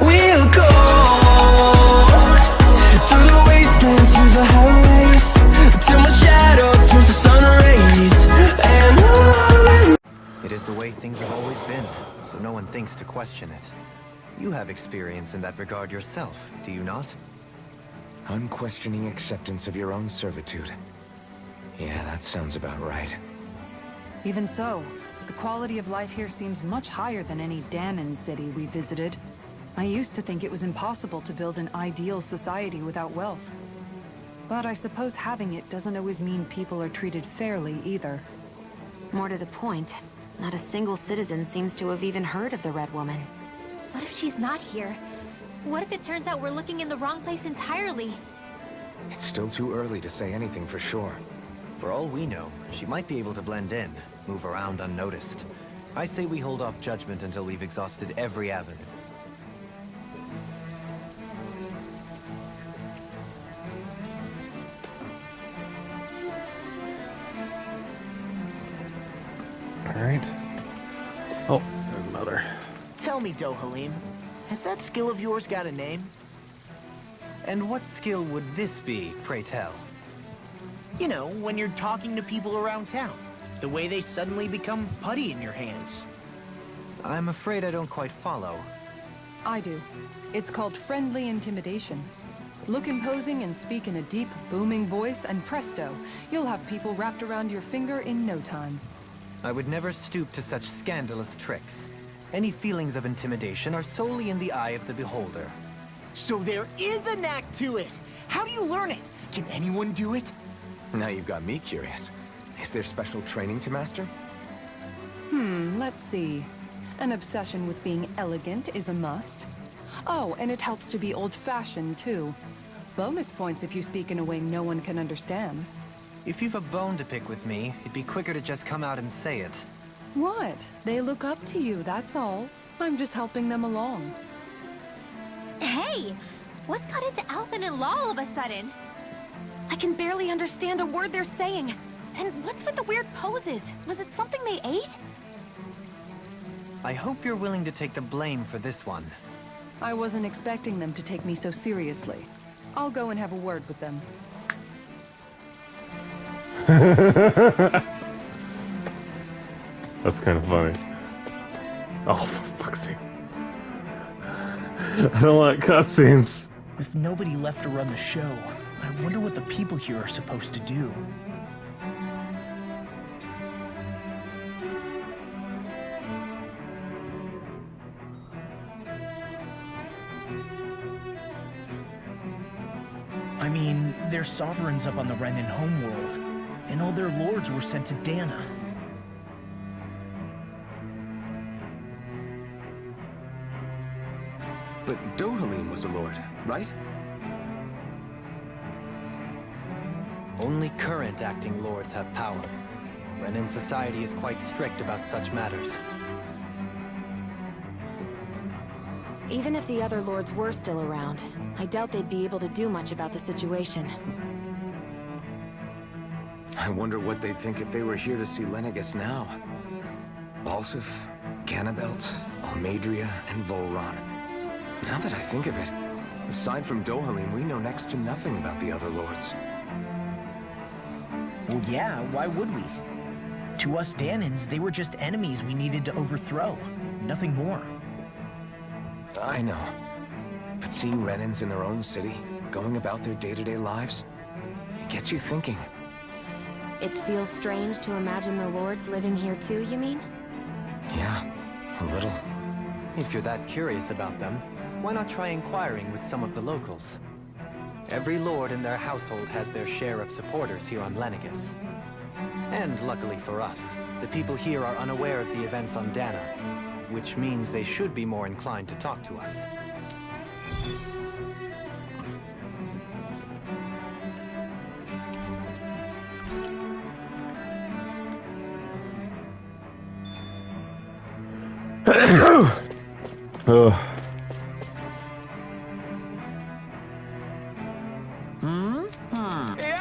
we'll go through the wastelands, through the highways, till my shadow turns to sun rays. And on. It is the way things have always been, so no one thinks to question it. You have experience in that regard yourself, do you not? Unquestioning acceptance of your own servitude. Yeah, that sounds about right. Even so, the quality of life here seems much higher than any Danon city we visited. I used to think it was impossible to build an ideal society without wealth. But I suppose having it doesn't always mean people are treated fairly either. More to the point, not a single citizen seems to have even heard of the Red Woman. What if she's not here? What if it turns out we're looking in the wrong place entirely? It's still too early to say anything for sure. For all we know, she might be able to blend in, move around unnoticed. I say we hold off judgment until we've exhausted every avenue. Alright. Oh, there's another. Tell me, Dohalim, has that skill of yours got a name? And what skill would this be, pray tell? You know, when you're talking to people around town. The way they suddenly become putty in your hands. I'm afraid I don't quite follow. I do. It's called friendly intimidation. Look imposing and speak in a deep, booming voice, and presto, you'll have people wrapped around your finger in no time. I would never stoop to such scandalous tricks. Any feelings of intimidation are solely in the eye of the beholder. So there is a knack to it! How do you learn it? Can anyone do it? Now you've got me curious. Is there special training to master? Let's see. An obsession with being elegant is a must. Oh, and it helps to be old-fashioned, too. Bonus points if you speak in a way no one can understand. If you've a bone to pick with me, it'd be quicker to just come out and say it. What? They look up to you, that's all. I'm just helping them along. Hey! What's got into Alvin and Law all of a sudden? I can barely understand a word they're saying. And what's with the weird poses? Was it something they ate? I hope you're willing to take the blame for this one. I wasn't expecting them to take me so seriously. I'll go and have a word with them. That's kind of funny. Oh, for fuck's sake. I don't like cutscenes. With nobody left to run the show, I wonder what the people here are supposed to do. I mean, there's sovereigns up on the Renan homeworld, and all their lords were sent to Dana. But Dohalim was a lord, right? Only current acting lords have power. Renan society is quite strict about such matters. Even if the other lords were still around, I doubt they'd be able to do much about the situation. I wonder what they'd think if they were here to see Lenegis now. Balsif, Ganabelt, Almadria, and Volron. Now that I think of it, aside from Dohalim, we know next to nothing about the other lords. Well, yeah, why would we? To us Danans, they were just enemies we needed to overthrow. Nothing more. I know. But seeing Renans in their own city, going about their day-to-day lives, it gets you thinking. It feels strange to imagine the lords living here too, you mean? Yeah, a little. If you're that curious about them, why not try inquiring with some of the locals? Every lord in their household has their share of supporters here on Lenegis. And luckily for us, the people here are unaware of the events on Dana, which means they should be more inclined to talk to us.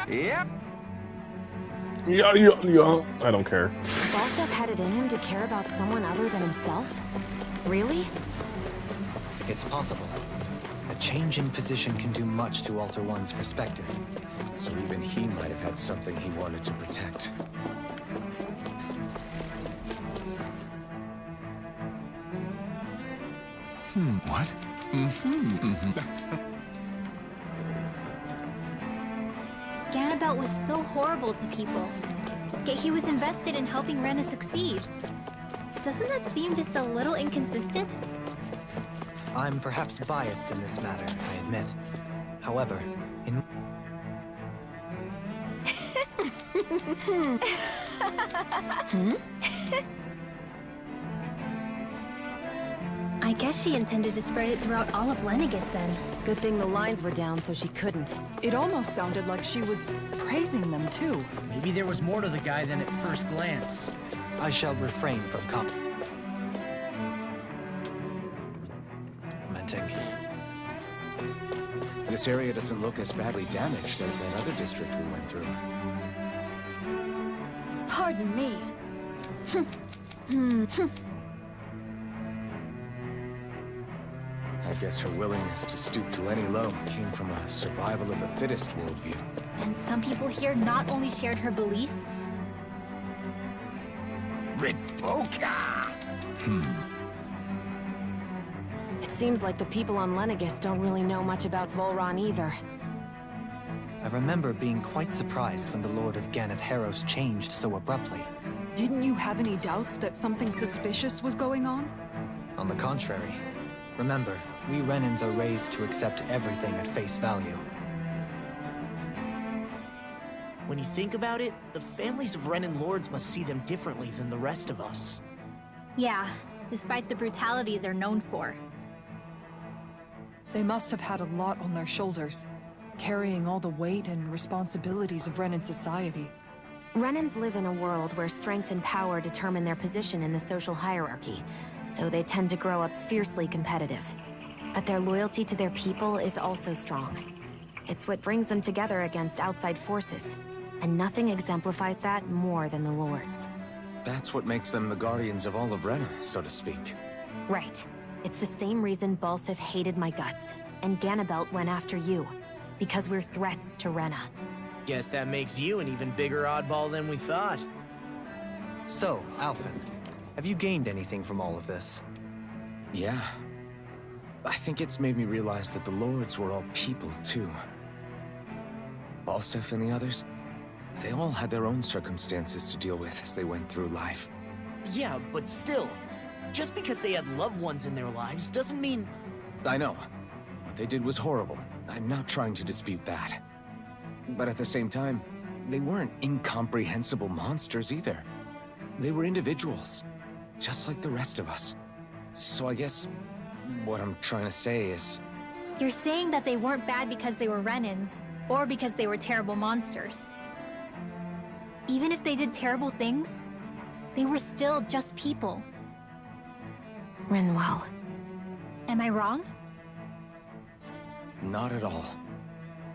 Yep. Yeah, I don't care. Balsef had it in him to care about someone other than himself? Really? It's possible. A change in position can do much to alter one's perspective. So even he might have had something he wanted to protect. What? Ganabelt was so horrible to people. Yet he was invested in helping Rena succeed. Doesn't that seem just a little inconsistent? I'm perhaps biased in this matter, I admit. However, in... I guess she intended to spread it throughout all of Lenegis then. Good thing the lines were down so she couldn't. It almost sounded like she was praising them too. Maybe there was more to the guy than at first glance. I shall refrain from commenting. This area doesn't look as badly damaged as that other district we went through. Pardon me. I guess her willingness to stoop to any low came from a survival of the fittest worldview. And some people here not only shared her belief, Ridvoka! It seems like the people on Lenegis don't really know much about Volron either. I remember being quite surprised when the Lord of Ganath Harros changed so abruptly. Didn't you have any doubts that something suspicious was going on? On the contrary. Remember, we Renans are raised to accept everything at face value. When you think about it, the families of Renan lords must see them differently than the rest of us. yeah, despite the brutality they're known for. They must have had a lot on their shoulders, carrying all the weight and responsibilities of Renan society. Renans live in a world where strength and power determine their position in the social hierarchy, so they tend to grow up fiercely competitive. But their loyalty to their people is also strong. It's what brings them together against outside forces, and nothing exemplifies that more than the Lords. That's what makes them the guardians of all of Rena, so to speak. Right. It's the same reason Balsif hated my guts, and Ganabelt went after you. Because we're threats to Rena. Guess that makes you an even bigger oddball than we thought. So, Alphen, have you gained anything from all of this? Yeah. I think it's made me realize that the Lords were all people, too. Balsif and the others, they all had their own circumstances to deal with as they went through life. Yeah, but still, just because they had loved ones in their lives doesn't mean... I know. What they did was horrible. I'm not trying to dispute that. But at the same time, they weren't incomprehensible monsters either. They were individuals, just like the rest of us. So I guess what I'm trying to say is... You're saying that they weren't bad because they were Renans, or because they were terrible monsters. Even if they did terrible things, they were still just people. Rinwell. Am I wrong? Not at all.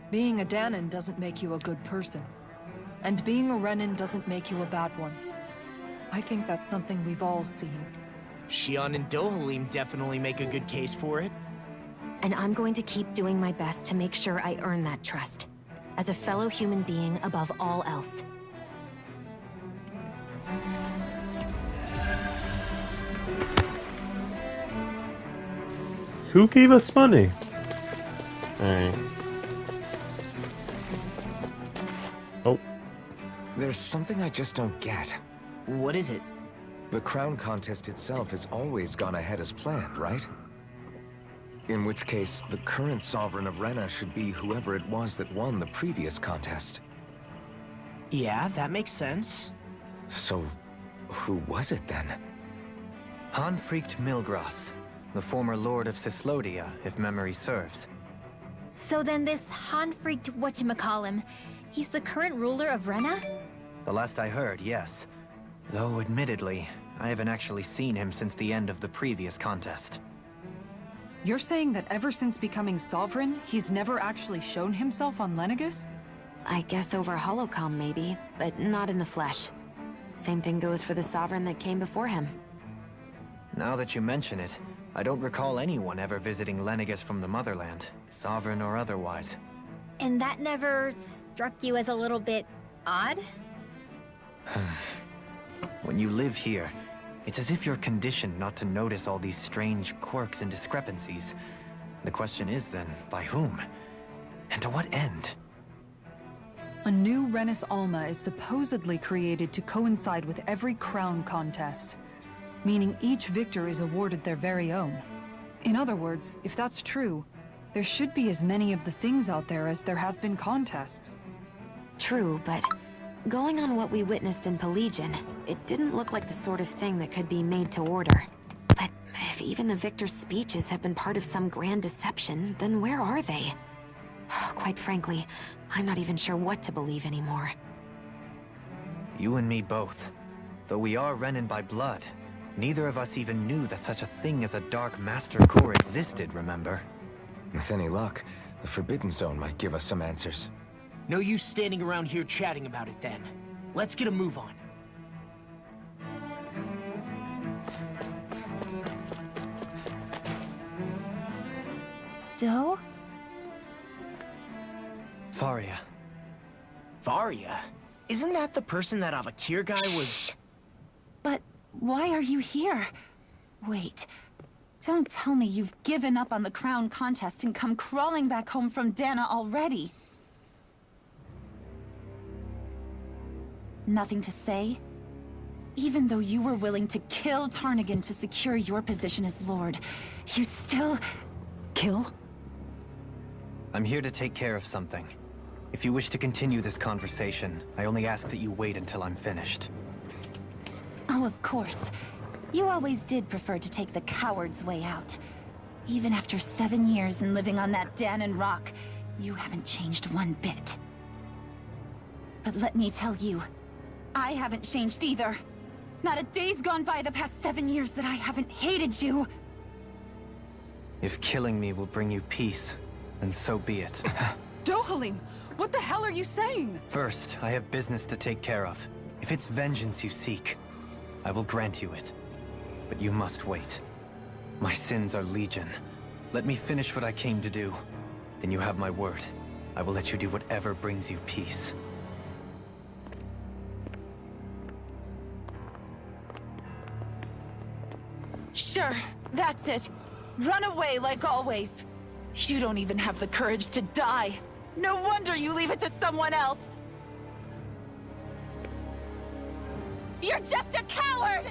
Being a Danon doesn't make you a good person. And being a Renan doesn't make you a bad one. I think that's something we've all seen. Shion and Dohalim definitely make a good case for it. And I'm going to keep doing my best to make sure I earn that trust. As a fellow human being above all else. Who gave us money? Alright. Oh. There's something I just don't get. What is it? The crown contest itself has always gone ahead as planned, right? In which case, the current sovereign of Rena should be whoever it was that won the previous contest. Yeah, that makes sense. So, who was it then? Hanfricht Milgras, the former Lord of Cislodia, if memory serves. So then this Hanfricht whatchamacallem, he's the current ruler of Rena? The last I heard, yes. Though, admittedly, I haven't actually seen him since the end of the previous contest. You're saying that ever since becoming sovereign, he's never actually shown himself on Lenegis? I guess over holocom maybe, but not in the flesh. Same thing goes for the sovereign that came before him. Now that you mention it, I don't recall anyone ever visiting Lenegis from the motherland, sovereign or otherwise. And that never struck you as a little bit odd? When you live here, it's as if you're conditioned not to notice all these strange quirks and discrepancies. The question is then, by whom? And to what end? A new Renis Alma is supposedly created to coincide with every crown contest, meaning each victor is awarded their very own. In other words, if that's true, there should be as many of the things out there as there have been contests. True, but going on what we witnessed in Pelagian, it didn't look like the sort of thing that could be made to order. But if even the victor's speeches have been part of some grand deception, then where are they? Quite frankly, I'm not even sure what to believe anymore. You and me both. Though we are Renin by blood, neither of us even knew that such a thing as a Dark Master Corps existed, remember? With any luck, the Forbidden Zone might give us some answers. No use standing around here chatting about it then. Let's get a move on. Doe? Faria. Varia? Isn't that the person that Avakir guy was... But why are you here? Wait, don't tell me you've given up on the crown contest and come crawling back home from Dana already. Nothing to say? Even though you were willing to kill Tarnigan to secure your position as Lord, you still... Kill? I'm here to take care of something. If you wish to continue this conversation, I only ask that you wait until I'm finished. Oh, of course. You always did prefer to take the coward's way out. Even after 7 years and living on that Danon rock, you haven't changed one bit. But let me tell you, I haven't changed either. Not a day's gone by the past 7 years that I haven't hated you. If killing me will bring you peace, then so be it. Dohalim, what the hell are you saying? First, I have business to take care of. If it's vengeance you seek, I will grant you it. But you must wait. My sins are legion. Let me finish what I came to do. Then you have my word. I will let you do whatever brings you peace. Sure, that's it. Run away like always. You don't even have the courage to die. No wonder you leave it to someone else. You're just a coward!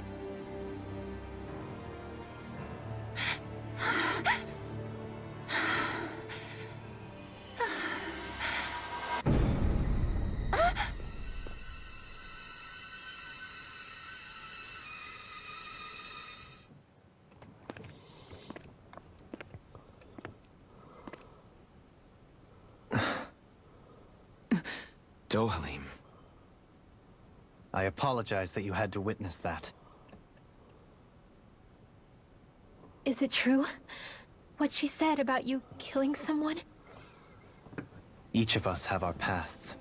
Dohalim. I apologize that you had to witness that. Is it true? What she said about you killing someone? Each of us have our pasts.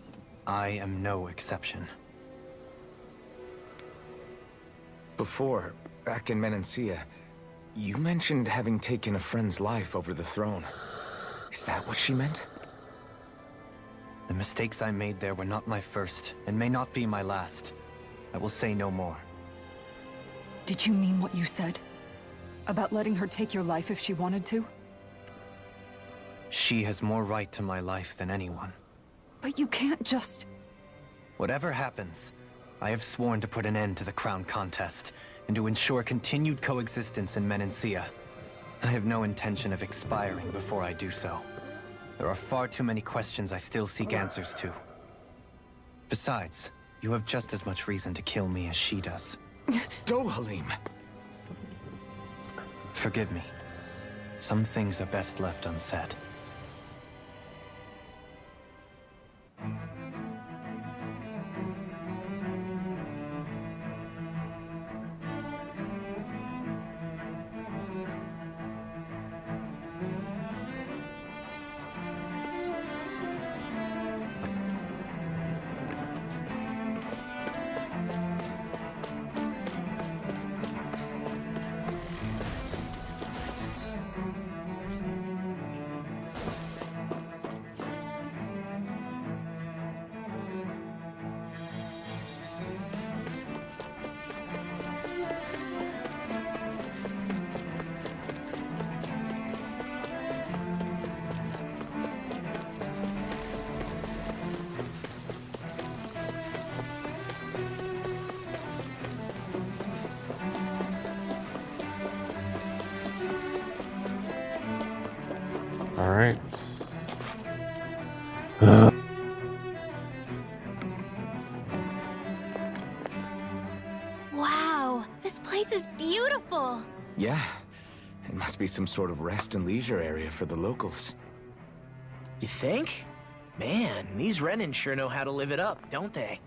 I am no exception. Before, back in Menancia, you mentioned having taken a friend's life over the throne. Is that what she meant? The mistakes I made there were not my first, and may not be my last. I will say no more. Did you mean what you said? About letting her take your life if she wanted to? She has more right to my life than anyone. But you can't just... Whatever happens, I have sworn to put an end to the crown contest, and to ensure continued coexistence in Menancia. I have no intention of expiring before I do so. There are far too many questions I still seek answers to. Besides, you have just as much reason to kill me as she does. Dohalim! Forgive me. Some things are best left unsaid. Alright. Wow, this place is beautiful. Yeah, it must be some sort of rest and leisure area for the locals. You think? Man, these Renans sure know how to live it up, don't they?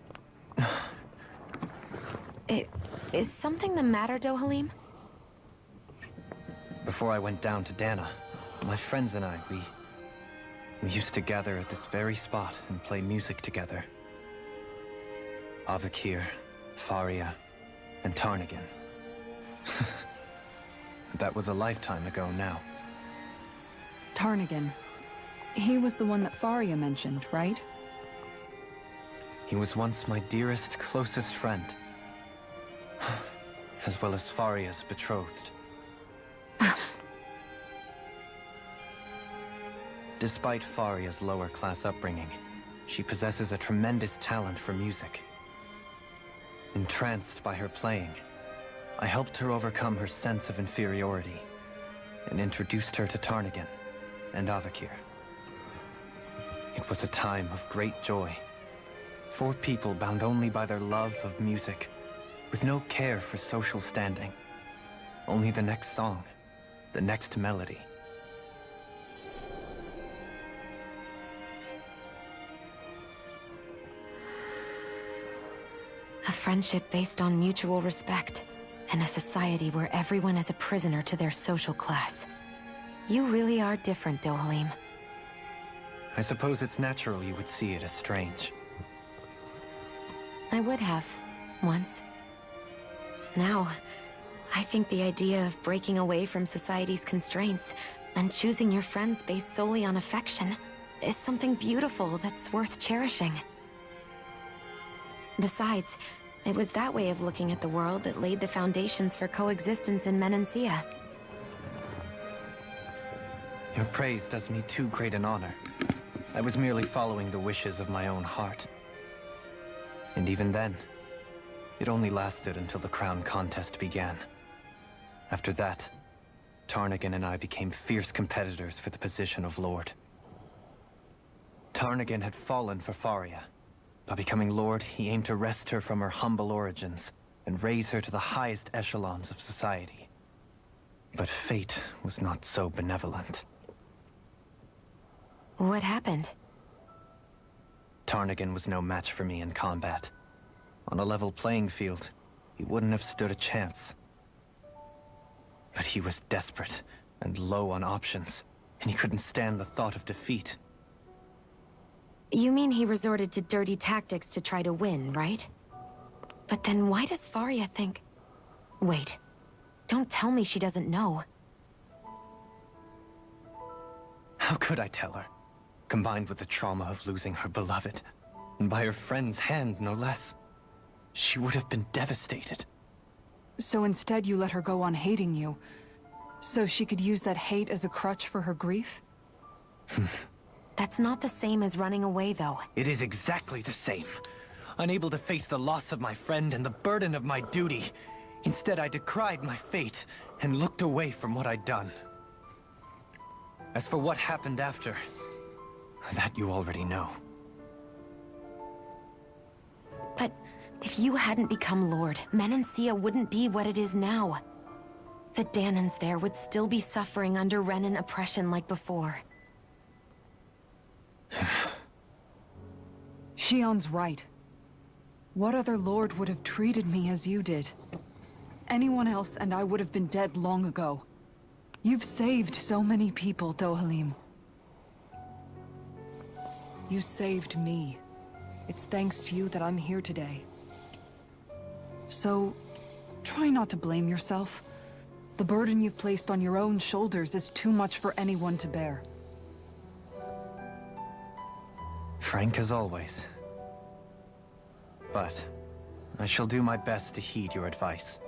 Is something the matter, Dohalim? Before I went down to Dana, my friends and I, we used to gather at this very spot and play music together. Avakir, Faria, and Tarnigan. That was a lifetime ago now. Tarnigan. He was the one that Faria mentioned, right? He was once my dearest, closest friend. As well as Faria's betrothed. Despite Faria's lower-class upbringing, she possesses a tremendous talent for music. Entranced by her playing, I helped her overcome her sense of inferiority and introduced her to Tarnigan and Avakir. It was a time of great joy. 4 people bound only by their love of music, with no care for social standing. Only the next song, the next melody. A friendship based on mutual respect, and a society where everyone is a prisoner to their social class. You really are different, Dohalim. I suppose it's natural you would see it as strange. I would have, once. Now, I think the idea of breaking away from society's constraints and choosing your friends based solely on affection is something beautiful that's worth cherishing. Besides, it was that way of looking at the world that laid the foundations for coexistence in Menancia. Your praise does me too great an honor. I was merely following the wishes of my own heart. And even then, it only lasted until the crown contest began. After that, Tarnigan and I became fierce competitors for the position of Lord. Tarnigan had fallen for Faria. By becoming Lord, he aimed to wrest her from her humble origins and raise her to the highest echelons of society. But fate was not so benevolent. What happened? Tarnigan was no match for me in combat. On a level playing field, he wouldn't have stood a chance. But he was desperate and low on options, and he couldn't stand the thought of defeat. You mean he resorted to dirty tactics to try to win, right? But then why does Faria think... Wait. Don't tell me she doesn't know. How could I tell her? Combined with the trauma of losing her beloved, and by her friend's hand, no less. She would have been devastated. So instead you let her go on hating you, so she could use that hate as a crutch for her grief? That's not the same as running away, though. It is exactly the same. Unable to face the loss of my friend and the burden of my duty. Instead, I decried my fate and looked away from what I'd done. As for what happened after, that you already know. But if you hadn't become Lord, Menancia wouldn't be what it is now. The Danans there would still be suffering under Renan oppression like before. Shion's right. What other lord would have treated me as you did? Anyone else and I would have been dead long ago. You've saved so many people, Dohalim. You saved me. It's thanks to you that I'm here today. So, try not to blame yourself. The burden you've placed on your own shoulders is too much for anyone to bear. Frank as always. But I shall do my best to heed your advice.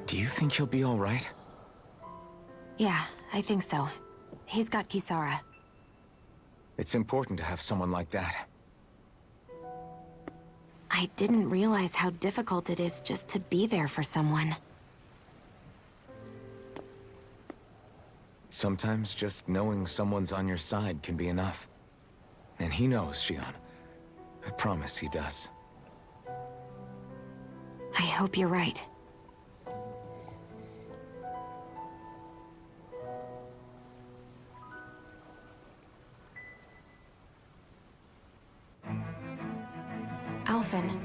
Do you think he'll be all right? Yeah, I think so. He's got Kisara. It's important to have someone like that. I didn't realize how difficult it is just to be there for someone. Sometimes just knowing someone's on your side can be enough. And he knows, Shion. I promise he does. I hope you're right. Alphen.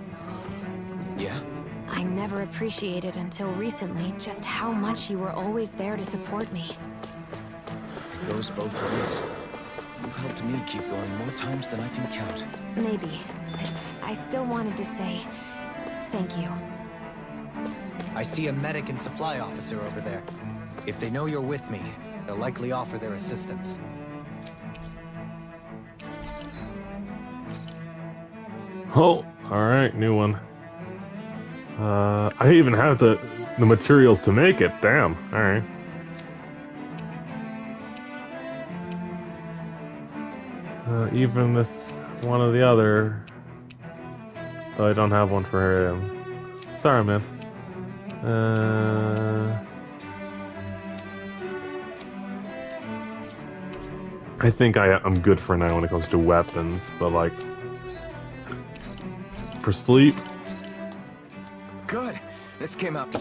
Yeah? I never appreciated until recently just how much you were always there to support me. It goes both ways. You've helped me keep going more times than I can count. Maybe. I still wanted to say thank you. I see a medic and supply officer over there. If they know you're with me, they'll likely offer their assistance. Oh, alright, new one. I even have the materials to make it. Damn, alright. Even this one or the other. Though I don't have one for him. Sorry, man. I think I'm good for now when it comes to weapons, but like for sleep. Good. This came out.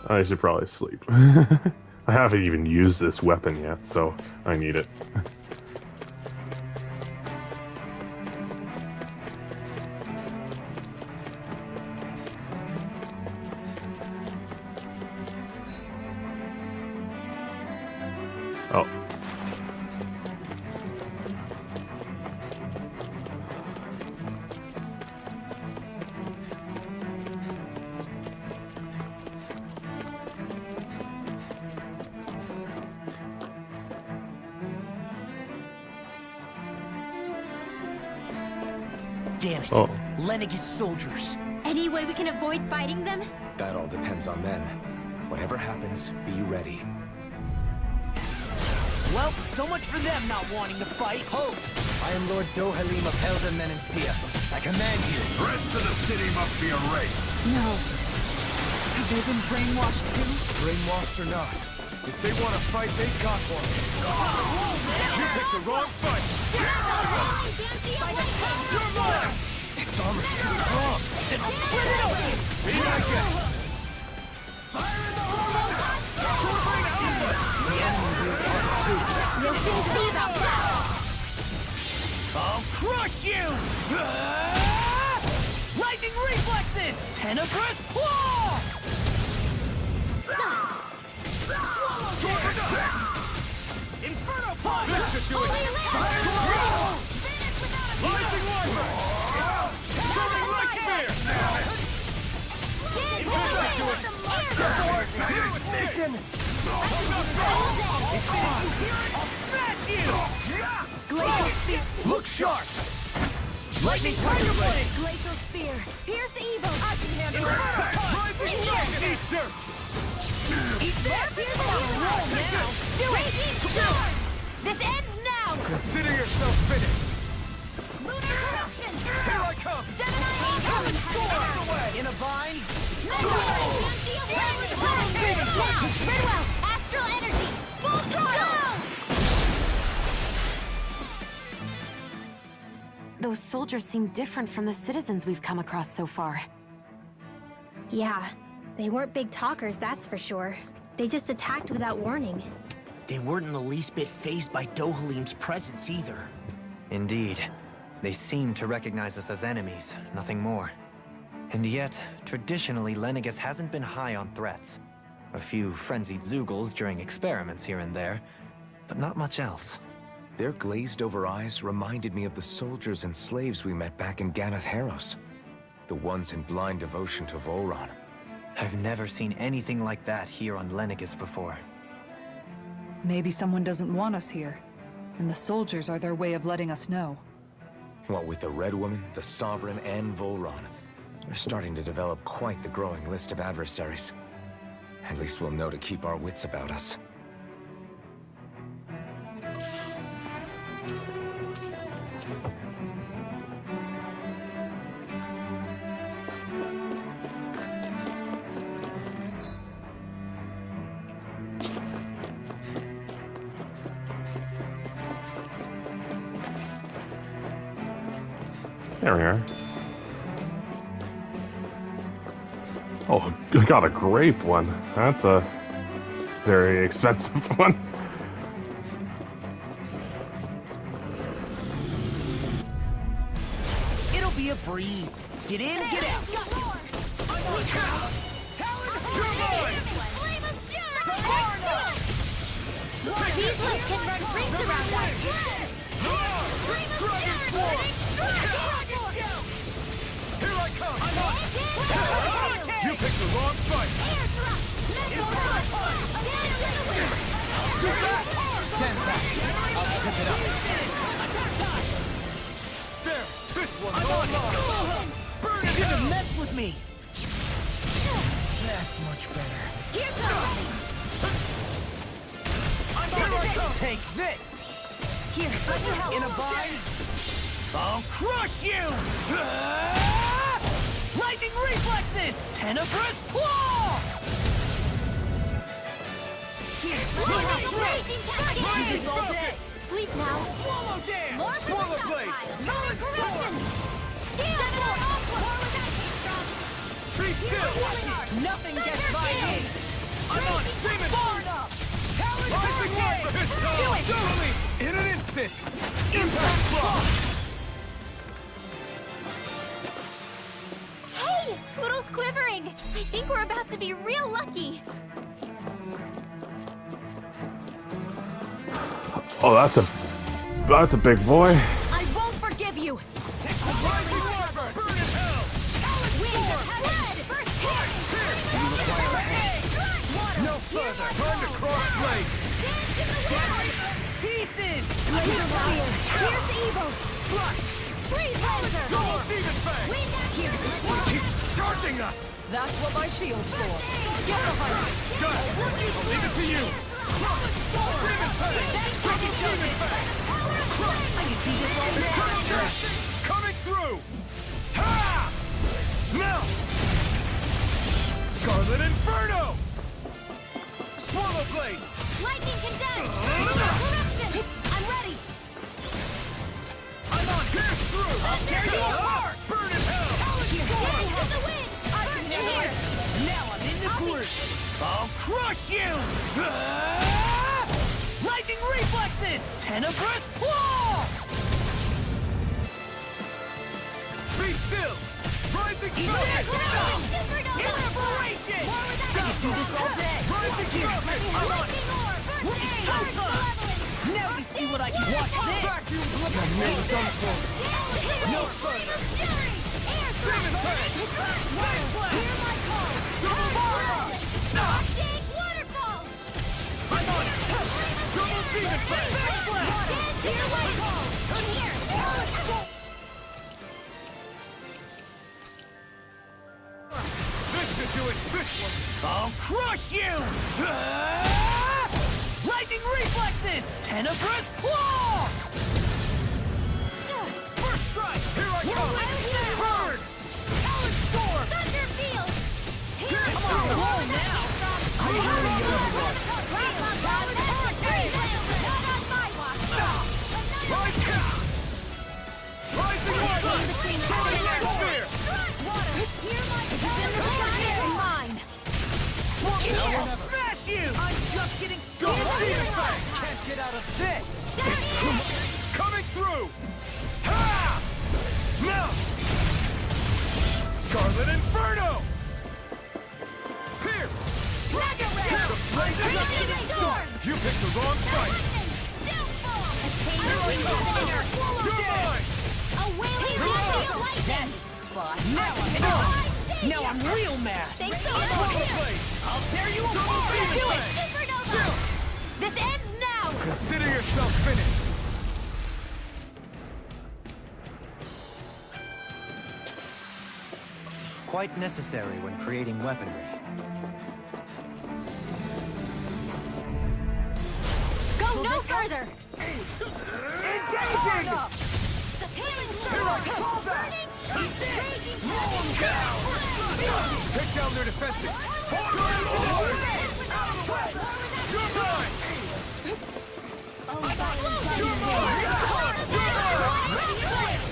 I should probably sleep. I haven't even used this weapon yet, so I need it. Oh. Damn it. Oh. Lenegis soldiers. Any way we can avoid fighting them? That all depends on them. Whatever happens, be ready. Well, so much for them not wanting to fight. Ho! I am Lord Dohalim of Helden Menencia. I command you. Threat to the city must be erased. No. Have they been brainwashed too? Brainwashed or not, if they want to fight, they got one. You picked the wrong fight. You're mine. Its armor's too strong. Then I'll split it open. Be like it. Fire in the hole. Turbine output. The enemy will come too. You'll soon see about that! I'll crush you! Lightning reflexes! Tenebrous claw! Inferno punch! This should do it. Rising Wyvern. Turning Light Spear. Look sharp! Lightning Tiger Blade! Glacial Spear! Pierce evil! I can handle it! Rising Dragon Eater. Eat that! Roll now! Do it! Storm! This ends now! Consider yourself finished. Lunar eruption! Here I come. Gemini incoming! In a vine? Midwell! Astral energy! Full throttle! Those soldiers seem different from the citizens we've come across so far. Yeah, they weren't big talkers, that's for sure. They just attacked without warning. They weren't in the least bit fazed by Dohalim's presence either. Indeed. They seem to recognize us as enemies, nothing more. And yet, traditionally, Lenegis hasn't been high on threats. A few frenzied Zeugles during experiments here and there, but not much else. Their glazed-over eyes reminded me of the soldiers and slaves we met back in Ganath Haros. The ones in blind devotion to Volron. I've never seen anything like that here on Lenegis before. Maybe someone doesn't want us here, and the soldiers are their way of letting us know. What with the Red Woman, the Sovereign, and Volron, we're starting to develop quite the growing list of adversaries. At least we'll know to keep our wits about us. There we are. Oh, I got a grape one. That's a very expensive one. It'll be a breeze. Get in, get out. I'm on top. Talon, you're mine. These lips can run rings around us. Dragon Form! Here I come! You picked the wrong fight! Too fast! Stand back! I'll trip it up! There! This one's all mine! Burn it! Should've messed with me. That's much better. Here I come! Take this! Here, let me help. In a bind? I'll crush you! Lightning reflexes! Tenebrous claw! Here, Lightning do this all day. Sleep now. Swallow dance! More Swallow blade! Color corruption! General Aqua! Where was that came from? Be still! Nothing gets by me! I'm on it! Demon! Far enough! Talon Rising light! It's time! Do it! Totally! In an instant! Impact block! Hey! Poodle's quivering! I think we're about to be real lucky. Oh, that's a big boy. I won't forgive you! Rising Wyvern! Burn in hell! Wings of heaven! No further! Time to cross blade! Pieces! Here's evil! Flush! Freeze laser! Double demon fang! Here! Keeps charging us! That's what my shield's for. Get behind me. Got it! I'll leave it to you! Demon fang! Double demon fang! Coming through! Ha! Now! Scarlet Inferno! Swallow blade! Lightning condensed! Corruption! I'm ready! I'm on! Pierce through! I'll tear you apart! Burn in hell! Into the wind! I'm here! Now I'm in the groove! I'll crush you! Lightning reflexes! Tenebrous claw! Be still! Rising Evil Fang! Inspiration! Do this all day! Rising Fang! I'm on! Now you see what I can watch this! Vacuum blade! No further! Demon fang! Waterfall! I'm on it! Double demon fang! This should do it! This one! I'll crush you! Lightning reflexes! Tenebrous claw! First strike! Here I come! Bird! Talon storm! Thunderfield! Come on, roll now! Rising Wyvern! Soaring atmosphere! I'll smash you! I'm just getting started! Demon fang! Can't get out of this! Coming through! Ha! Now! Scarlet Inferno! Pierce! You picked the wrong fight! You're mine! Now I'm real mad! Thanks so Double much! blade! I'll tear you Double apart! demon Do it! fang! Supernova! This ends now! Consider yourself finished! Quite necessary when creating weaponry. further! Engaging! The healing circle! Burning! Raging Down! Take down their defenses! You're mine!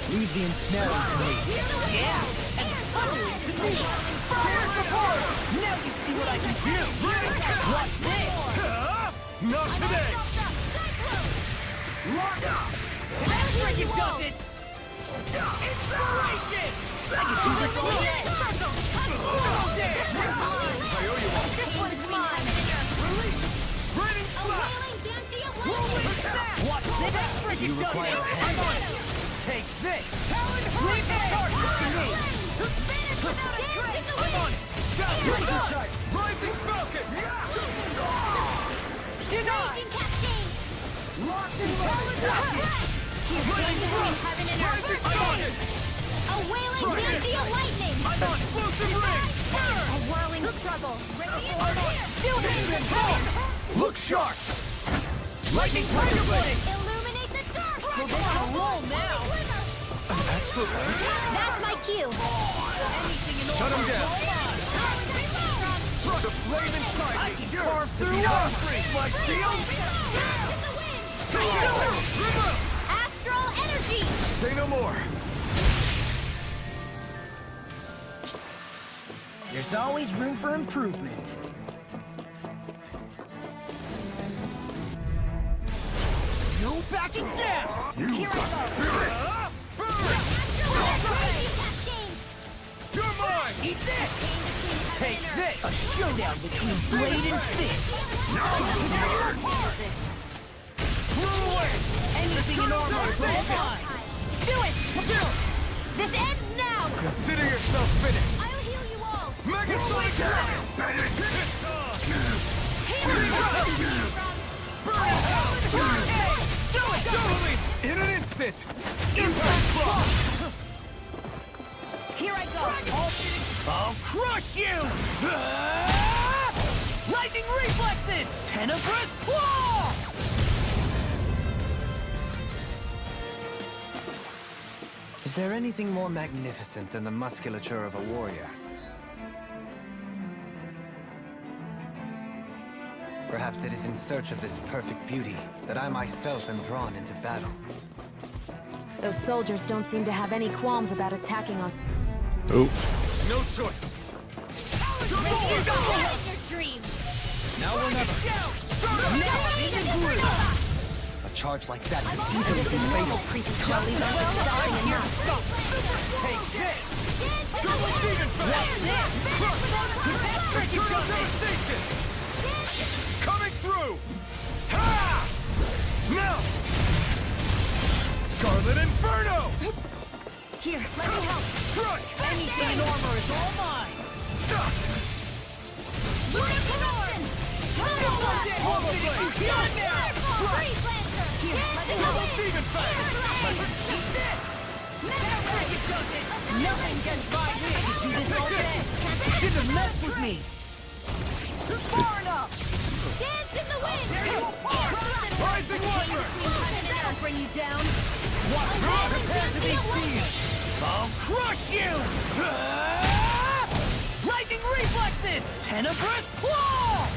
Leave the ensnaring to me. Yeah! And thunder to me! Tear support! Now you see what I can do! Watch this! Not today! Lock up! That's where you does it! Inspiration! I can do this all day! I owe you one. This one's mine! Release! Raining A flash! wailing banshee of Rolling lightning! snap! Watch this! That's where you does it! I'm on it! Take this! Leave the target to me! I'm on it! Laser sight! Rising Falcon! Denied! Raging cascade! Locked and loaded! Here's going between heaven and earth! I'm on it! A wailing banshee of lightning! I'm on explosive ring! A whirling struggle! Do it! Look sharp! Lightning Tiger Blade! Illuminate the dark! Well, they can roll now! That's the way. That's my cue! Shut him down! The flame inside I me! can carve through Beyond one! free! Like steel! Astral energy! Say no more! There's always room for improvement. No backing down! Here I go! You're mine! Eat this! Take this! A showdown between blade and fist! Throw away! Anything in armor is all mine! Do it! This ends now! Consider yourself finished! I'll heal you all! Megasonic Dragon! Burn hell! Do it! Release in an instant! Impact block! Here I go! I'll crush you! Lightning reflexes! Tenebrous claw! Is there anything more magnificent than the musculature of a warrior? Perhaps it is in search of this perfect beauty that I myself am drawn into battle. Those soldiers don't seem to have any qualms about attacking on... Oh. No choice! Your dream! Now or never! A charge like that could easily be fatal. Jolly well, here, stop! Take this! Double demon What's this? devastation! Coming through! Ha! Now! Scarlet Inferno! Here, let me help! Strike! Anything in armor is all mine! Lunar corruption! Lunar blast! Swallow Blade! Done now! Freeze Lancer! Here, let me help! Double demon fang! Eat this! Mega Nothing gets by me! Do this all day! You shouldn't have messed with me! Far enough! Dance in the wind! Rising Wyvern! That'll bring you down! Watch out! Prepare to be seized! I'll crush you! Lightning reflexes! Tenebrous claw!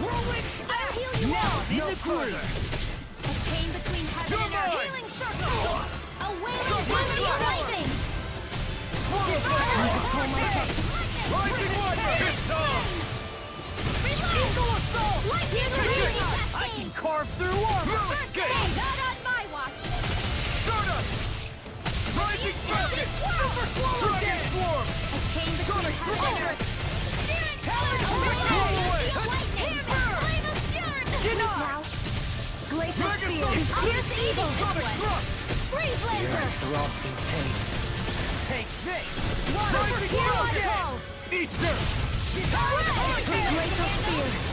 Whirlwind I'll heal you now all! in the groove! A chain between heaven You're and earth! mine! Healing circle! A wailing banshee of lightning! Rising Wyvern! Hit off! Eagle assault! Lightning healing I can carve through armor! No escape! Hey, not on my watch! Stardust! Rising Falcon! Super slow Dragon again! Swarm! A chain Sonic between heaven and Grenade! earth! Steering color! A Throw wailing away! banshee of lightning! Flame of Fury! Denied! Glacial Dragon Spear! Swarm! Here's the evil! Sonic Thrust! Freeze Lancer! Throb in pain. Take this! Rising Falcon! Eat dirt! Glacial Spear!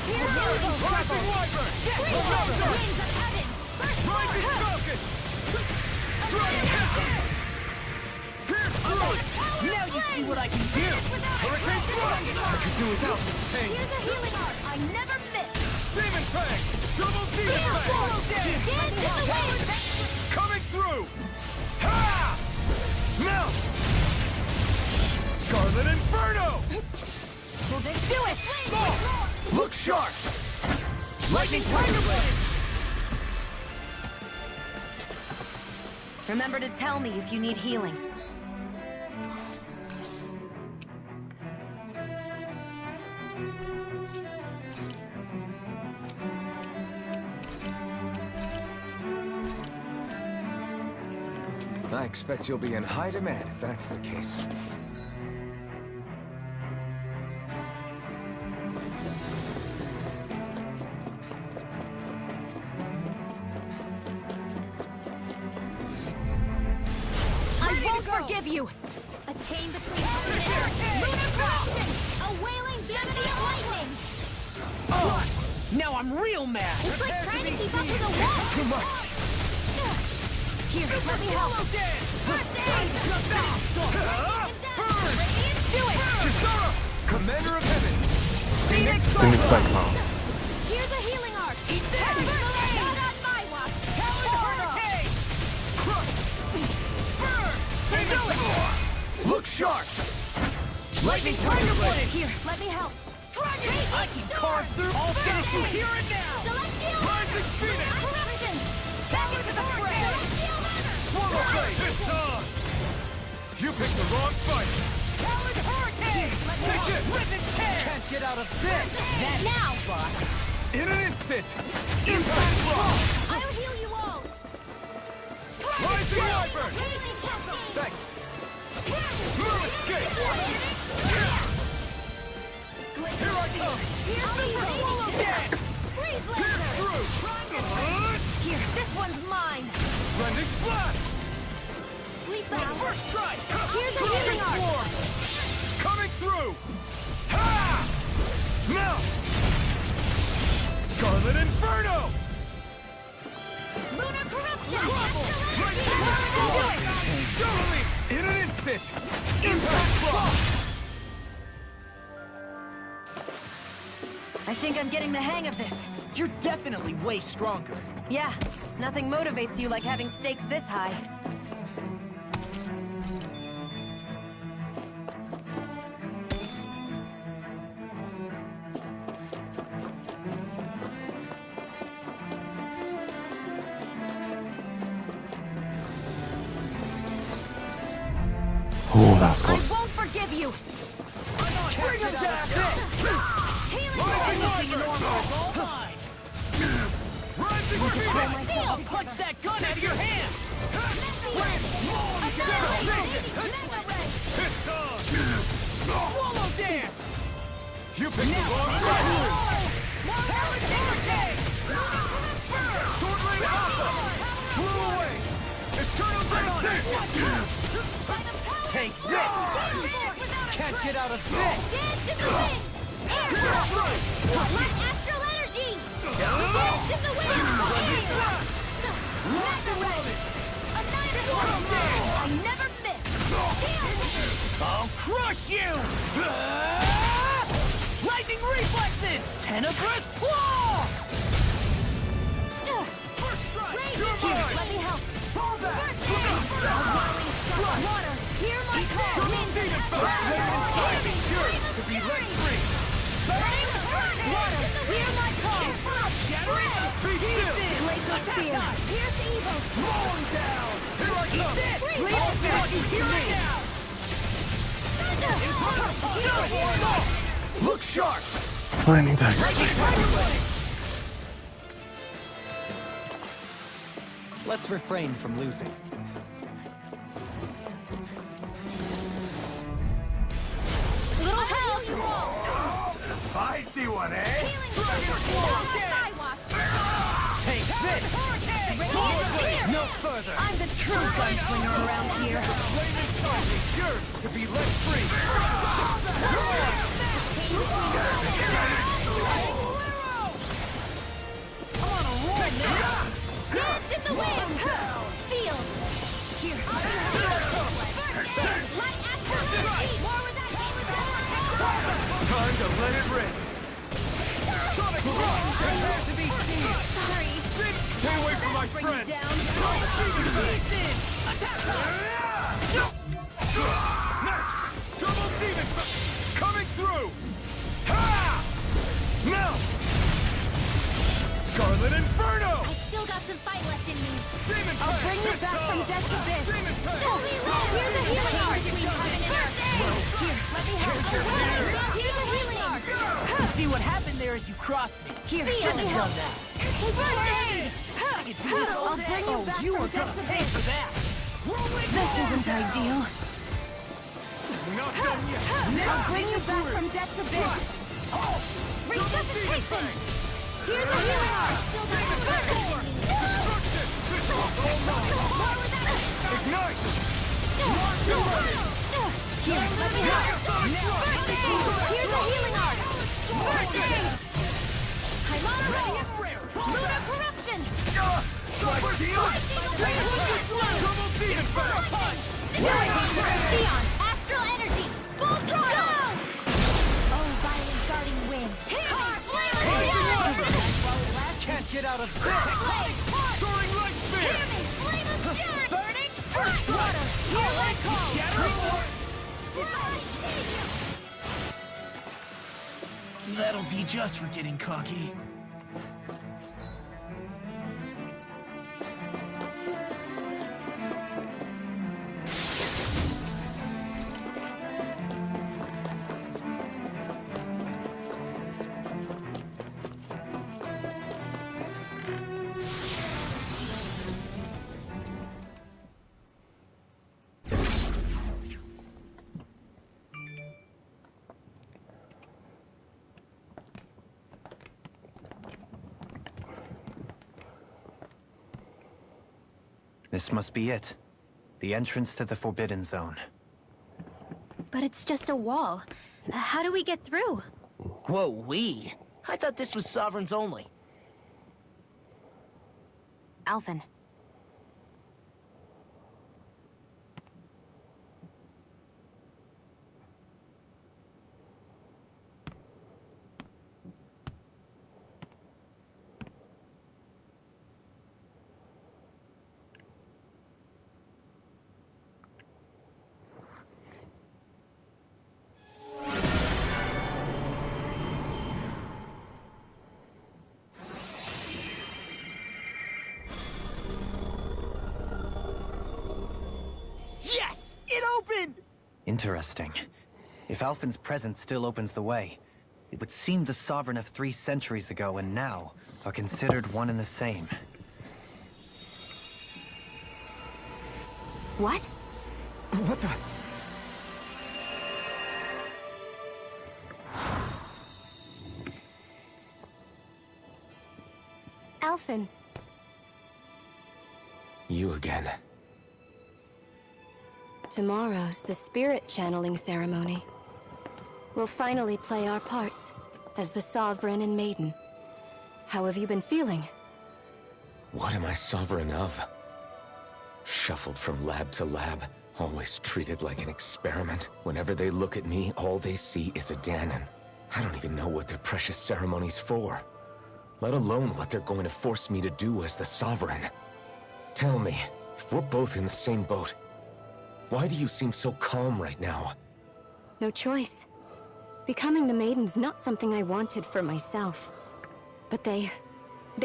Here's the evil! Rising Wyvern! Freeze Lancer! Wings of heaven! Rising Falcon! Dragon Hammer! Pierce through! Now you see what I can do! Hurricane Thrust! I could do without this pain! Here's a healing art I never miss! Demon Fang! Double Demon Fang! Coming through! Ha! Melt! Scarlet Inferno! Will they do it? Look sharp! Lightning Tiger Blade! Remember to tell me if you need healing. I expect you'll be in high demand if that's the case. Forgive you! A chain between lunar corruption! A wailing density of lightning! Oh! Now I'm real mad! It's like trying to keep up with a wall! Too much! Here, let me help! Do it! Kisara! Commander of Heaven! Phoenix Cyclone. Here's a healing arc! Eat this! Not on my watch! Hurricane! Look sharp! Lightning Tiger Blade! Here, let me help! Dragon! I can carve through! I'll finish you here and now! Celestial Rising Phoenix! corruption! Back into the fray! Celestial manner! Swallow Blade! It's on! You picked the wrong fight! Coward Hurricane! Take it! Rip and tear! Can't get out of this! That's Now! fun! In an instant! Impact Block! I'll heal you all! Rising Wyvern! Healing cascade! Thanks! Moon Escape! Here I come! Freeze Pierce laser! through! Here, this one's mine! Blending Splash! Sleep now! First strike! Here's a Dragon healing arc! Swarm! Coming through! Ha! Now! Scarlet Inferno! Lunar corruption! Do it! Totally! In an instant! Impact Block! I think I'm getting the hang of this. You're definitely way stronger. Yeah, nothing motivates you like having stakes this high. Oh, that's I close. won't forgive you! Bring him down! Anything normal is all mine! Rising Phoenix! I'll punch that gun out of your hand! It's on! Swallow dance! You picked the wrong fight! Talent Hurricane! Sword Rain Alpha! Flew away! Eternal Dynamic! Take this! Can't get out of this! Dance in the wind! Air! Light astral energy! Dance in the wind! I never miss! I'll crush you! Lightning reflexes! Tenebrous claw! First strike! Raise You're it! mine! Let me help! Water! Hear my call! Double Demon Fang! To be let free! Water! Hear my call! Be still! Glacial spear! Here's evil! Rolling down! Here I come! All down! Here I am! Look sharp! Lightning Tiger. Let's refrain from losing. Little help! Feisty one, eh? Take this! No further! I'm the true gunslinger around here! Flaming sun is yours to be let free! On a roll now! Dance in the wind! Seal! Here! Light astral energy! War with that Time to let it rip! Prepare to be seen! Sorry. Stay away from my friend! Next! Double demon! Coming through! Ha! Now! Scarlet Inferno! I still got some fight left in me. Demon I'll Tank! bring you back from death's abyss. Demon Tank! Here's a healing art. First aid. Here, let me help. Here's a healing art. See what happened there is you crossed me. Here, Shouldn't let me have help. done that. First aid. I can do this all I'll day. bring you Oh, back you from are gonna death's pay abyss. for that. This isn't ideal. We're not done yet! I'll bring you back from death's abyss. Resuscitation. Here's a healing art. Ignite! Here, let me help. First aid. Here's a healing art. First aid. I'm on a roll. Lunar corruption. Super heal! Double demon back! Theon, astral energy. Full throttle. Oh, violent guarding wind. Can't get out of this. Soaring light spear! Flame of fury. Burning strike. Water. Here I come. That'll teach us for getting cocky. This must be it. The entrance to the Forbidden Zone. But it's just a wall. How do we get through? Whoa, we? I thought this was Sovereigns only. Alphen. Yes! It opened! Interesting. If Alphen's presence still opens the way, it would seem the Sovereign of 3 centuries ago and now are considered one and the same. What? What the? Alphen. You again. Tomorrow's the spirit channeling ceremony. We'll finally play our parts as the Sovereign and Maiden. How have you been feeling? What am I sovereign of? Shuffled from lab to lab, always treated like an experiment. Whenever they look at me, all they see is a Danon. I don't even know what their precious ceremony's for, let alone what they're going to force me to do as the Sovereign. Tell me, if we're both in the same boat, why do you seem so calm right now? No choice. Becoming the Maiden's not something I wanted for myself. But they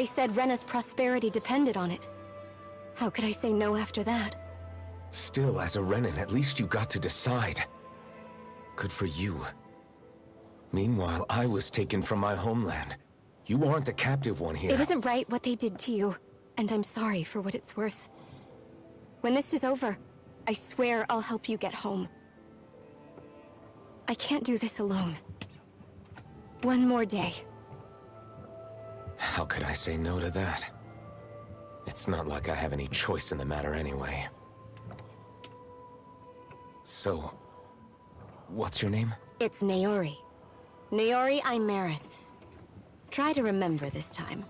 said Rena's prosperity depended on it. How could I say no after that? Still, as a Renan, at least you got to decide. Good for you. Meanwhile, I was taken from my homeland. You aren't the captive one here. It isn't right what they did to you, and I'm sorry for what it's worth. When this is over, I swear I'll help you get home. I can't do this alone. One more day. How could I say no to that? It's not like I have any choice in the matter anyway. So, what's your name? It's Naori. Naori Imaris. Try to remember this time.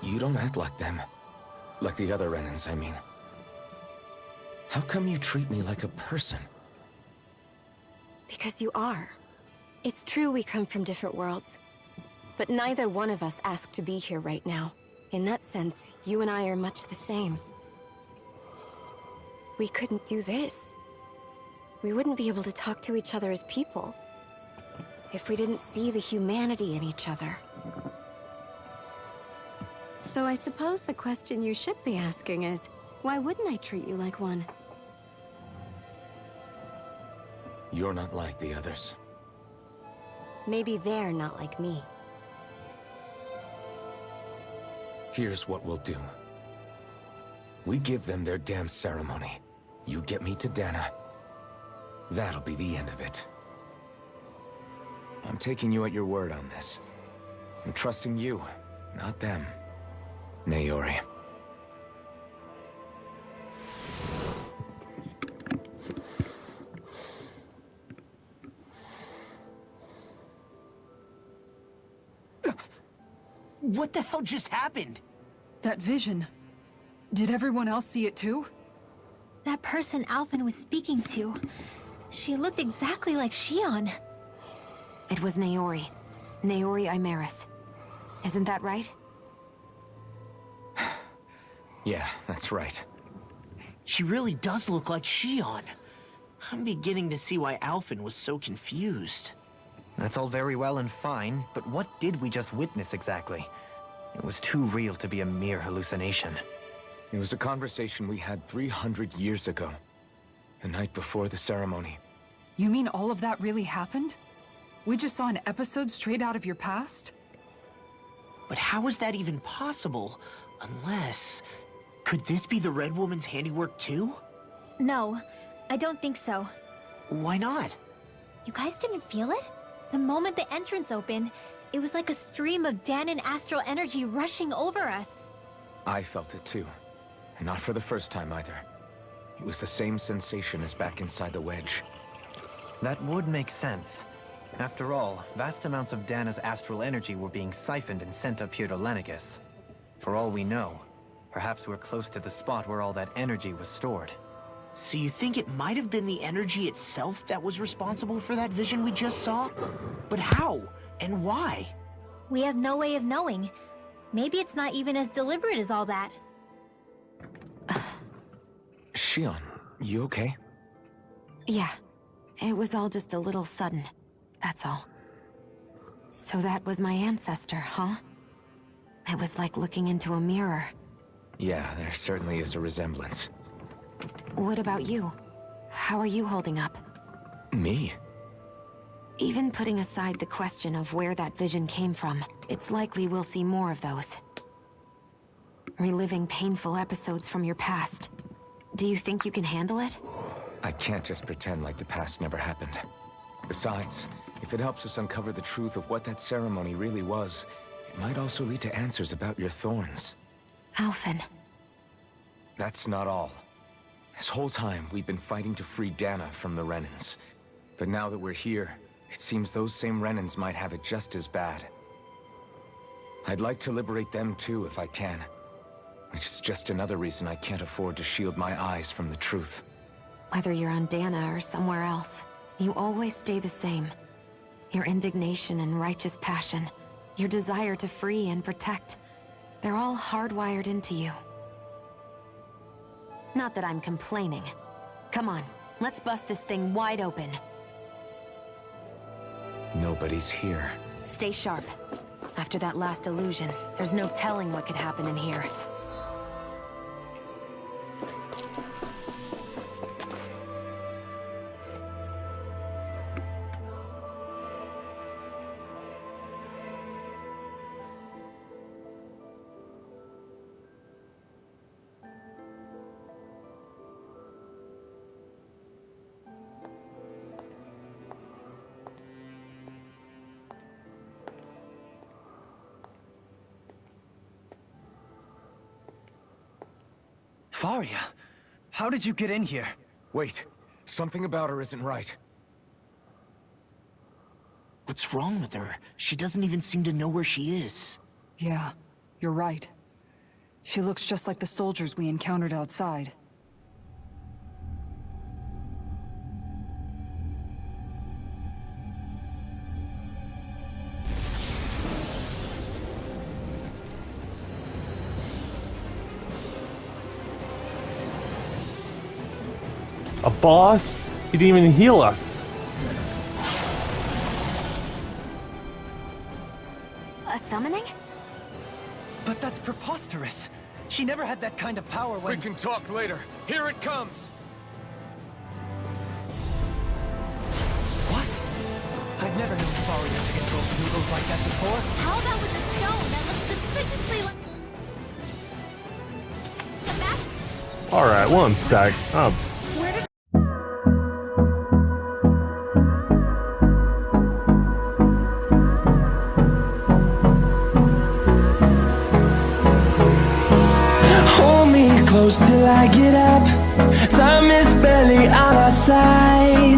You don't act like them. Like the other Renans, I mean. How come you treat me like a person? Because you are. It's true we come from different worlds. But neither one of us asked to be here right now. In that sense, you and I are much the same. We couldn't do this. We wouldn't be able to talk to each other as people if we didn't see the humanity in each other. So I suppose the question you should be asking is, why wouldn't I treat you like one? You're not like the others. Maybe they're not like me. Here's what we'll do. We give them their damn ceremony. You get me to Dana. That'll be the end of it. I'm taking you at your word on this. I'm trusting you, not them. Naori. What the hell just happened? That vision. Did everyone else see it too? That person Alphen was speaking to, she looked exactly like Shion. It was Naori. Naori Imeris. Isn't that right? Yeah, that's right. She really does look like Shion. I'm beginning to see why Alphen was so confused. That's all very well and fine, but what did we just witness exactly? It was too real to be a mere hallucination. It was a conversation we had 300 years ago. The night before the ceremony. You mean all of that really happened? We just saw an episode straight out of your past? But how is that even possible? Unless... Could this be the Red Woman's handiwork too? No, I don't think so. Why not? You guys didn't feel it? The moment the entrance opened, it was like a stream of Danon astral energy rushing over us. I felt it too. And not for the first time either. It was the same sensation as back inside the wedge. That would make sense. After all, vast amounts of Dana's astral energy were being siphoned and sent up here to Lenegis. For all we know, perhaps we're close to the spot where all that energy was stored. So you think it might have been the energy itself that was responsible for that vision we just saw? But how? And why? We have no way of knowing. Maybe it's not even as deliberate as all that. Shion, you okay? Yeah. It was all just a little sudden. That's all. So that was my ancestor, huh? It was like looking into a mirror. Yeah, there certainly is a resemblance. What about you? How are you holding up? Me? Even putting aside the question of where that vision came from, it's likely we'll see more of those. Reliving painful episodes from your past. Do you think you can handle it? I can't just pretend like the past never happened. Besides, if it helps us uncover the truth of what that ceremony really was, it might also lead to answers about your thorns. Alphen. That's not all. This whole time, we've been fighting to free Dana from the Renans. But now that we're here, it seems those same Renans might have it just as bad. I'd like to liberate them too, if I can. Which is just another reason I can't afford to shield my eyes from the truth. Whether you're on Dana or somewhere else, you always stay the same. Your indignation and righteous passion, your desire to free and protect, they're all hardwired into you. Not that I'm complaining. Come on, let's bust this thing wide open. Nobody's here. Stay sharp. After that last illusion, there's no telling what could happen in here. Faria, how did you get in here? Wait, something about her isn't right. What's wrong with her? She doesn't even seem to know where she is. Yeah, you're right. She looks just like the soldiers we encountered outside. A boss? He didn't even heal us. A summoning? But that's preposterous. She never had that kind of power when... We can talk later. Here it comes! What? I've never known Faria to control noodles like that before. How about with a stone that looks suspiciously like... Come back. Alright, one sec. Where did... Hold me close till I get up. Time is barely on our side.